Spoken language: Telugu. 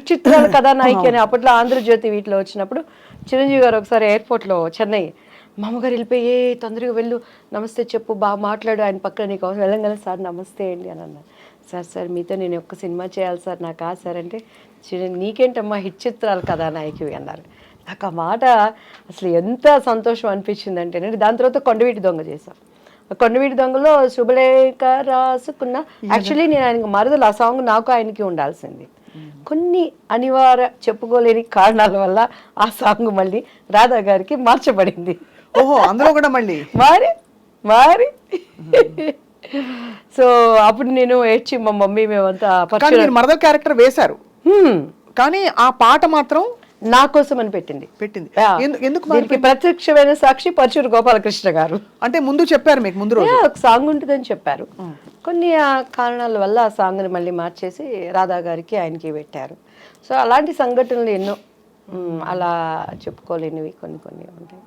హిట్ చిత్రాల కథానాయిక అని అప్పట్లో ఆంధ్రజ్యోతి వీటిలో వచ్చినప్పుడు చిరంజీవి గారు ఒకసారి ఎయిర్పోర్ట్లో చెన్నై మా అమ్మగారు వెళ్ళిపోయి "ఏ తొందరగా వెళ్ళు నమస్తే చెప్పు బాగా మాట్లాడు ఆయన పక్కన నీకు అవసరం వెళ్ళంగానే సార్ నమస్తే అండి" అని అన్నారు. సార్ మీతో నేను ఒక్క సినిమా చేయాలి సార్ నాకు ఆ సార్ అంటే నీకేంటమ్మా హిట్ చిత్రాలు కథానాయకువి అన్నారు. నాకు ఆ మాట అసలు ఎంత సంతోషం అనిపించింది అంటే దాని తర్వాత కొండవీటి దొంగ చేశాం. కొండవీటి దొంగలో శుభలేఖ రాసుకున్న యాక్చువల్లీ నేను ఆయనకు మరదలు ఆ సాంగ్ నాకు ఆయనకి ఉండాల్సింది. కొన్ని అనివార్య చెప్పుకోలేని కారణాల వల్ల ఆ సాంగ్ మళ్ళీ రాధా గారికి మార్చబడింది. ఓహో, అందులో కూడా మళ్ళీ మారి సో అప్పుడు నేను ఏడ్చి మా మమ్మీ మేమంతా మరదల్ క్యారెక్టర్ వేశారు, కానీ ఆ పాట మాత్రం నా కోసం అని పెట్టింది. ఎందుకు దీనికి ప్రత్యక్షమైన సాక్షి పరచూరు గోపాలకృష్ణ గారు. అంటే ముందు చెప్పారు మీకు ముందు రోజు ఒక సాంగ్ ఉంటుందని చెప్పారు. కొన్ని కారణాల వల్ల ఆ సాంగ్ని మళ్ళీ మార్చేసి రాధా గారికి ఆయనకి పెట్టారు. సో అలాంటి సంఘటనలు ఎన్నో అలా చెప్పుకోలేనివి కొన్ని ఉంటాయి.